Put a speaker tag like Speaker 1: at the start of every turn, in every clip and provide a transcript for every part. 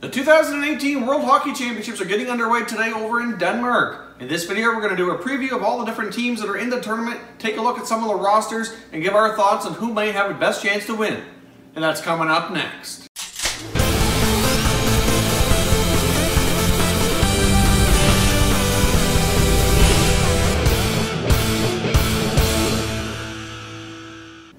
Speaker 1: The 2018 World Hockey Championships are getting underway today over in Denmark. In this video, we're going to do a preview of all the different teams that are in the tournament, take a look at some of the rosters, and give our thoughts on who may have the best chance to win. And that's coming up next.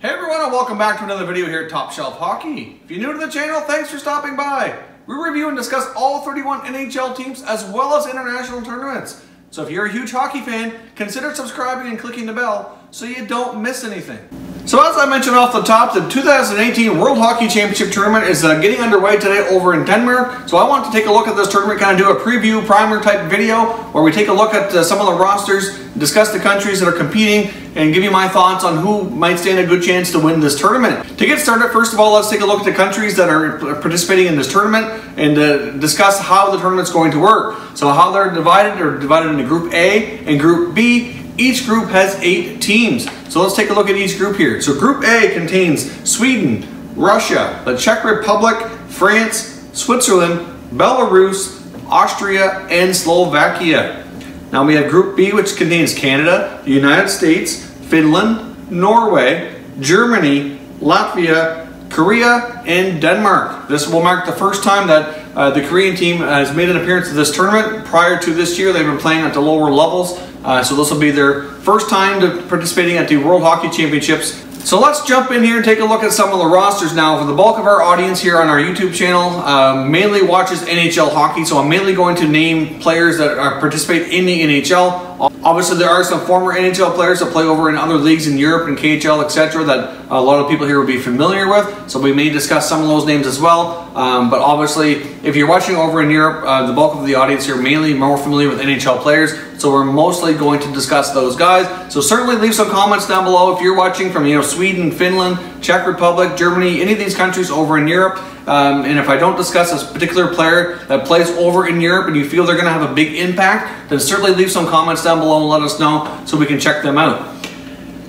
Speaker 1: Hey everyone, and welcome back to another video here at Top Shelf Hockey. If you're new to the channel, thanks for stopping by. We review and discuss all 31 NHL teams as well as international tournaments. So if you're a huge hockey fan, consider subscribing and clicking the bell so you don't miss anything. So as I mentioned off the top, the 2018 World Hockey Championship Tournament is getting underway today over in Denmark. So I want to take a look at this tournament, kind of do a preview, primer type video, where we take a look at some of the rosters, discuss the countries that are competing, and give you my thoughts on who might stand a good chance to win this tournament. To get started, first of all, let's take a look at the countries that are participating in this tournament and discuss how the tournament's going to work. So how they're divided into Group A and Group B. Each group has 8 teams. So let's take a look at each group here. So Group A contains Sweden, Russia, the Czech Republic, France, Switzerland, Belarus, Austria, and Slovakia. Now we have Group B, which contains Canada, the United States, Finland, Norway, Germany, Latvia, Korea, and Denmark. This will mark the first time that the Korean team has made an appearance at this tournament. Prior to this year, they've been playing at the lower levels. So this will be their first time participating at the World Hockey Championships. So let's jump in here and take a look at some of the rosters now. For the bulk of our audience here on our YouTube channel mainly watches NHL hockey, so I'm mainly going to name players that participate in the NHL. Obviously there are some former NHL players that play over in other leagues in Europe and KHL, etc. that a lot of people here will be familiar with, so we may discuss some of those names as well. But obviously if you're watching over in Europe, the bulk of the audience here mainly more familiar with NHL players, so we're mostly going to discuss those guys. So certainly leave some comments down below if you're watching from Sweden, Finland, Czech Republic, Germany, any of these countries over in Europe. And if I don't discuss a particular player that plays over in Europe and you feel they're going to have a big impact, then certainly leave some comments down below and let us know so we can check them out.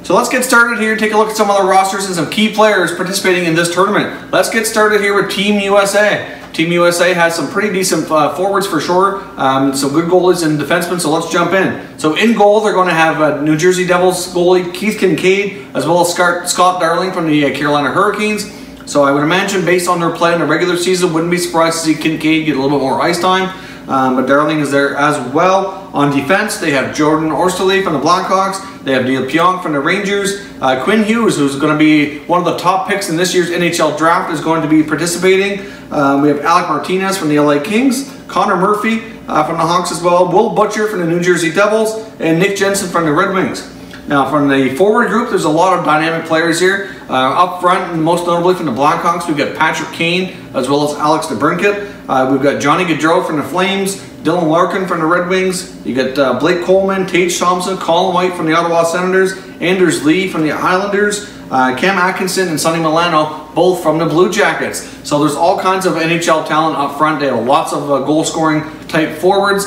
Speaker 1: So let's get started here and take a look at some of the rosters and some key players participating in this tournament. Let's get started here with Team USA. Team USA has some pretty decent forwards for sure, some good goalies and defensemen, so let's jump in. So in goal, they're going to have New Jersey Devils goalie Keith Kincaid, as well as Scott Darling from the Carolina Hurricanes. So I would imagine, based on their play in the regular season, wouldn't be surprised to see Kincaid get a little bit more ice time, but Darling is there as well. On defense, they have Jordan Osterley from the Blackhawks, they have Neil Pionk from the Rangers, Quinn Hughes, who's going to be one of the top picks in this year's NHL draft, is going to be participating. We have Alec Martinez from the LA Kings, Connor Murphy from the Hawks as well, Will Butcher from the New Jersey Devils, and Nick Jensen from the Red Wings. Now from the forward group, there's a lot of dynamic players here. Up front, and most notably from the Blackhawks, we've got Patrick Kane as well as Alex DeBrincat. We've got Johnny Gaudreau from the Flames, Dylan Larkin from the Red Wings. You got Blake Coleman, Tage Thompson, Colin White from the Ottawa Senators, Anders Lee from the Islanders, Cam Atkinson and Sonny Milano, both from the Blue Jackets. So there's all kinds of NHL talent up front. They have lots of goal scoring type forwards.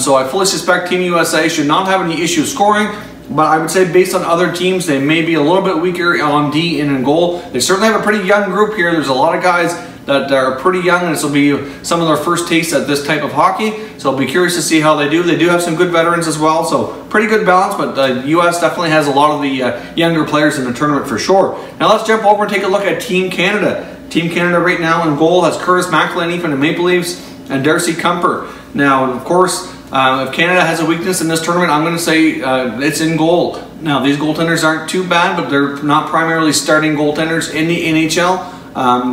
Speaker 1: So I fully suspect Team USA should not have any issue scoring. But I would say based on other teams, they may be a little bit weaker on D and in goal. They certainly have a pretty young group here. There's a lot of guys that are pretty young, and this will be some of their first taste at this type of hockey. So I'll be curious to see how they do. They do have some good veterans as well, so pretty good balance, but the US definitely has a lot of the younger players in the tournament for sure. Now let's jump over and take a look at Team Canada. Team Canada right now in goal has Curtis McElhinney from the Maple Leafs and Darcy Kuemper. Now, of course, if Canada has a weakness in this tournament, I'm going to say it's in goal. Now, these goaltenders aren't too bad, but they're not primarily starting goaltenders in the NHL.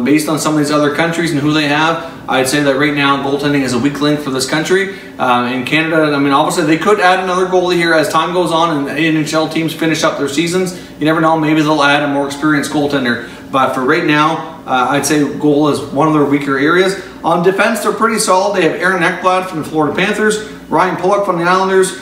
Speaker 1: Based on some of these other countries and who they have, I'd say that right now goaltending is a weak link for this country. In Canada, I mean, obviously they could add another goalie here as time goes on and NHL teams finish up their seasons. You never know, maybe they'll add a more experienced goaltender. But for right now, I'd say goal is one of their weaker areas. On defense, they're pretty solid. They have Aaron Ekblad from the Florida Panthers, Ryan Pulock from the Islanders.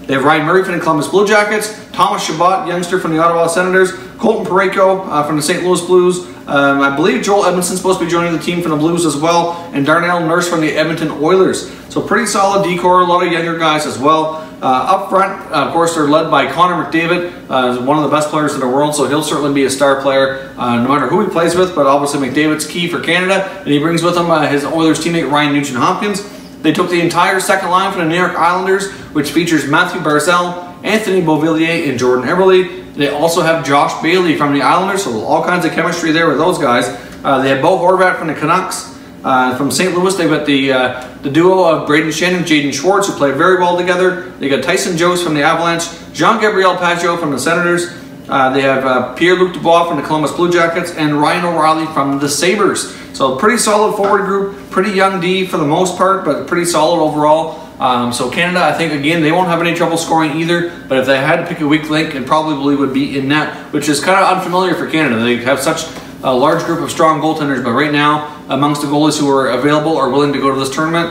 Speaker 1: They have Ryan Murray from the Columbus Blue Jackets, Thomas Chabot, youngster from the Ottawa Senators, Colton Parayko from the St. Louis Blues. I believe Joel Edmondson's supposed to be joining the team from the Blues as well, and Darnell Nurse from the Edmonton Oilers. So pretty solid decor, a lot of younger guys as well. Up front, of course, they're led by Connor McDavid, one of the best players in the world, so he'll certainly be a star player no matter who he plays with, but obviously McDavid's key for Canada, and he brings with him his Oilers teammate Ryan Nugent-Hopkins. They took the entire second line from the New York Islanders, which features Matthew Barzal, Anthony Beauvillier, and Jordan Eberle. They also have Josh Bailey from the Islanders, so all kinds of chemistry there with those guys. They have Bo Horvat from the Canucks. From St. Louis, they've got the duo of Braden Shen and Jaden Schwartz, who play very well together. They got Tyson Jost from the Avalanche, Jean-Gabriel Pageau from the Senators. They have Pierre-Luc Dubois from the Columbus Blue Jackets and Ryan O'Reilly from the Sabres. So pretty solid forward group, pretty young D for the most part, but pretty solid overall. So Canada, I think, again, they won't have any trouble scoring either, but if they had to pick a weak link, it probably would be in net, which is kind of unfamiliar for Canada. They have such a large group of strong goaltenders, but right now, amongst the goalies who are available or willing to go to this tournament,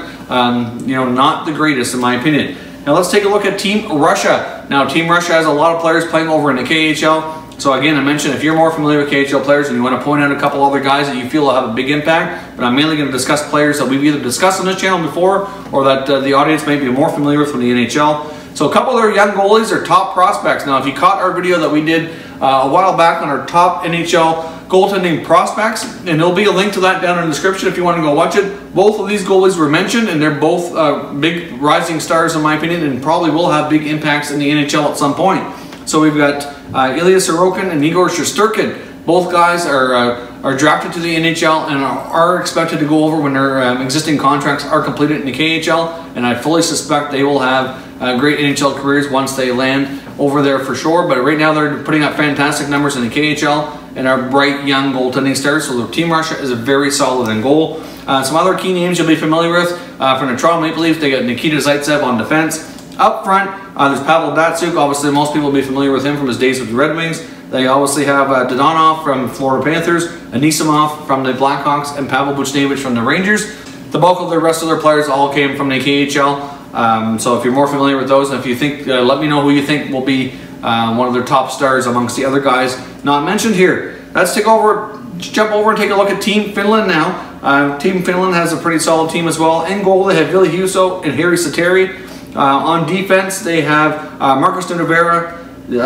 Speaker 1: you know, not the greatest in my opinion. Now let's take a look at Team Russia. Now Team Russia has a lot of players playing over in the KHL. So again, I mentioned if you're more familiar with KHL players and you want to point out a couple other guys that you feel will have a big impact, but I'm mainly going to discuss players that we've either discussed on this channel before or that the audience may be more familiar with from the NHL. So a couple of their young goalies are top prospects. Now if you caught our video that we did a while back on our top NHL goaltending prospects, and there'll be a link to that down in the description if you want to go watch it. Both of these goalies were mentioned, and they're both big rising stars in my opinion, and probably will have big impacts in the NHL at some point. So we've got Ilya Sorokin and Igor Shesterkin. Both guys are drafted to the NHL and are expected to go over when their existing contracts are completed in the KHL, and I fully suspect they will have great NHL careers once they land over there for sure. But right now they're putting up fantastic numbers in the KHL and are bright young goaltending stars, so Team Russia is very solid in goal. Some other key names you'll be familiar with from the Toronto Maple Leafs. They got Nikita Zaitsev on defense. Up front, there's Pavel Datsyuk. Obviously, most people will be familiar with him from his days with the Red Wings. They obviously have Dodonov from Florida Panthers, Anisimov from the Blackhawks, and Pavel Buchnevich from the Rangers. The bulk of the rest of their players all came from the KHL. So if you're more familiar with those, and if you think, let me know who you think will be one of their top stars amongst the other guys not mentioned here. Let's jump over and take a look at Team Finland now. Team Finland has a pretty solid team as well. In goal, they have Ville Husso and Harri Sateri. On defense, they have Markus Nunavera,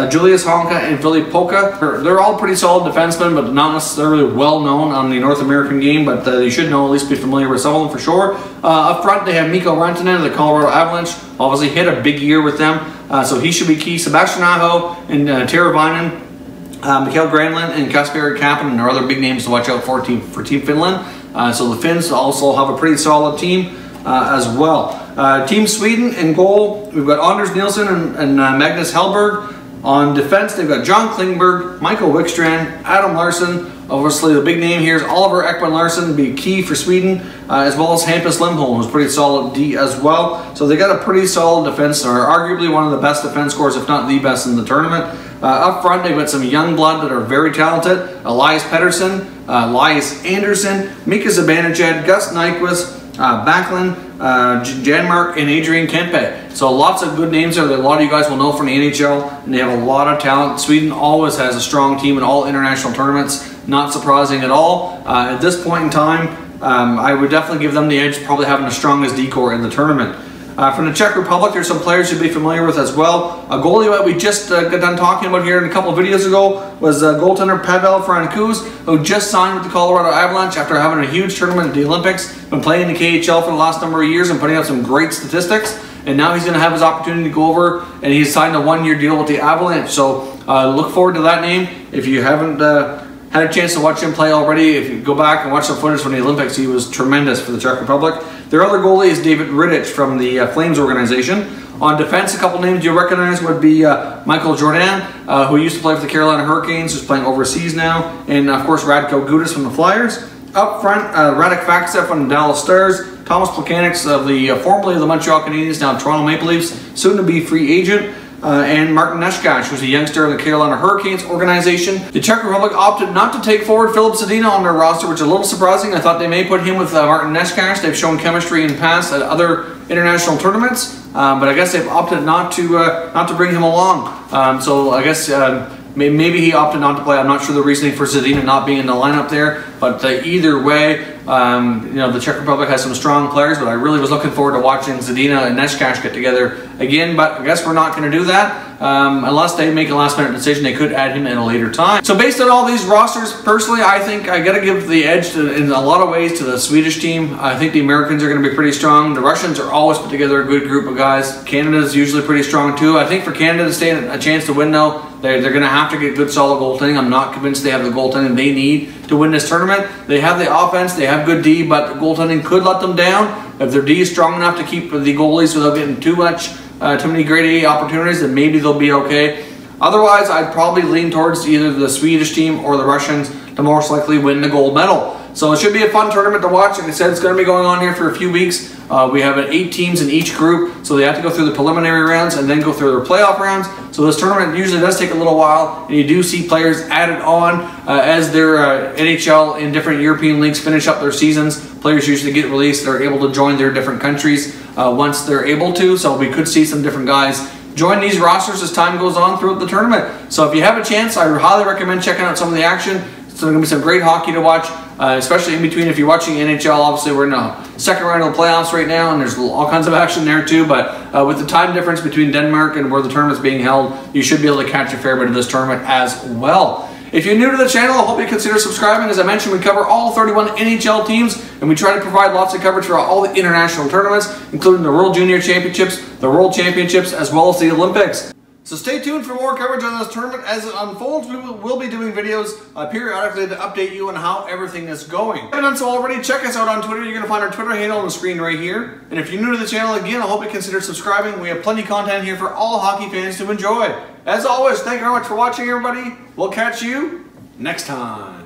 Speaker 1: Julius Honka, and Ville Pokka. They're all pretty solid defensemen, but not necessarily well known on the North American game, but you should know, at least be familiar with some of them for sure. Up front, they have Mikko Rantanen of the Colorado Avalanche. Obviously hit a big year with them, so he should be key. Sebastian Aho and Tero Väinänen, Mikael Granlund, and Kasperi Kapanen are other big names to watch out for Team Finland. So the Finns also have a pretty solid team as well. Team Sweden in goal, we've got Anders Nilsson and Magnus Hellberg. On defense, they've got John Klingberg, Michael Wickstrand, Adam Larsson. Obviously, the big name here is Oliver Ekman-Larsson, be key for Sweden, as well as Hampus Lindholm, who's pretty solid D as well. So they got a pretty solid defense, or arguably one of the best defense scores, if not the best in the tournament. Up front, they've got some young blood that are very talented. Elias Pettersson, Elias Anderson, Mika Zibanejad, Gus Nyquist, Backlund, Janmark, and Adrian Kempe. So lots of good names there that a lot of you guys will know from the NHL, and they have a lot of talent. Sweden always has a strong team in all international tournaments, not surprising at all. At this point in time, I would definitely give them the edge, probably having the strongest D-core in the tournament. From the Czech Republic, there's some players you'll be familiar with as well. A goalie that we just got done talking about here in a couple of videos ago was goaltender Pavel Francouz, who just signed with the Colorado Avalanche after having a huge tournament at the Olympics. Been playing in the KHL for the last number of years and putting out some great statistics. And now he's going to have his opportunity to go over, and he's signed a one-year deal with the Avalanche. So look forward to that name. If you haven't had a chance to watch him play already, if you go back and watch some footage from the Olympics, he was tremendous for the Czech Republic. Their other goalie is David Rittich from the Flames organization. On defense, a couple names you'll recognize would be Michael Jordan, who used to play for the Carolina Hurricanes, who's playing overseas now, and of course Radko Gudas from the Flyers. Up front, Radek Faksev from the Dallas Stars, Thomas Plekanec of the formerly of the Montreal Canadiens, now Toronto Maple Leafs, soon to be free agent. And Martin Neshkach, who's a youngster in the Carolina Hurricanes organization. The Czech Republic opted not to take forward Filip Zadina on their roster, which is a little surprising. I thought they may put him with Martin Neshkach. They've shown chemistry in the past at other international tournaments, but I guess they've opted not to bring him along. So I guess maybe he opted not to play. I'm not sure the reasoning for Zadina not being in the lineup there, but either way, The Czech Republic has some strong players, but I really was looking forward to watching Zadina and Neshkash get together again, but I guess we're not going to do that. Unless they make a last-minute decision, they could add him in a later time. So based on all these rosters, personally, I think I got to give the edge in a lot of ways to the Swedish team. I think the Americans are going to be pretty strong. The Russians are always put together a good group of guys. Canada's usually pretty strong too. I think for Canada to stand a chance to win, though, they're going to have to get good, solid goaltending. I'm not convinced they have the goaltending they need to win this tournament. They have the offense, they have good D, but the goaltending could let them down. If their D is strong enough to keep the goalies without getting too many grade A opportunities, then maybe they'll be okay. Otherwise, I'd probably lean towards either the Swedish team or the Russians to most likely win the gold medal. So it should be a fun tournament to watch. Like I said, it's going to be going on here for a few weeks. We have 8 teams in each group, so they have to go through the preliminary rounds and then go through their playoff rounds. So this tournament usually does take a little while, and you do see players added on as their NHL and different European leagues finish up their seasons. Players usually get released. They're able to join their different countries once they're able to, so we could see some different guys join these rosters as time goes on throughout the tournament. So if you have a chance, I highly recommend checking out some of the action. It's going to be some great hockey to watch, especially in between. If you're watching NHL, obviously we're in the second round of the playoffs right now, and there's all kinds of action there too. But with the time difference between Denmark and where the tournament's being held, you should be able to catch a fair bit of this tournament as well. If you're new to the channel, I hope you consider subscribing. As I mentioned, we cover all 31 NHL teams, and we try to provide lots of coverage for all the international tournaments, including the World Junior Championships, the World Championships, as well as the Olympics. So stay tuned for more coverage on this tournament as it unfolds. We will be doing videos periodically to update you on how everything is going. If you haven't done so already, check us out on Twitter. You're going to find our Twitter handle on the screen right here. And if you're new to the channel, again, I hope you consider subscribing. We have plenty of content here for all hockey fans to enjoy. As always, thank you very much for watching, everybody. We'll catch you next time.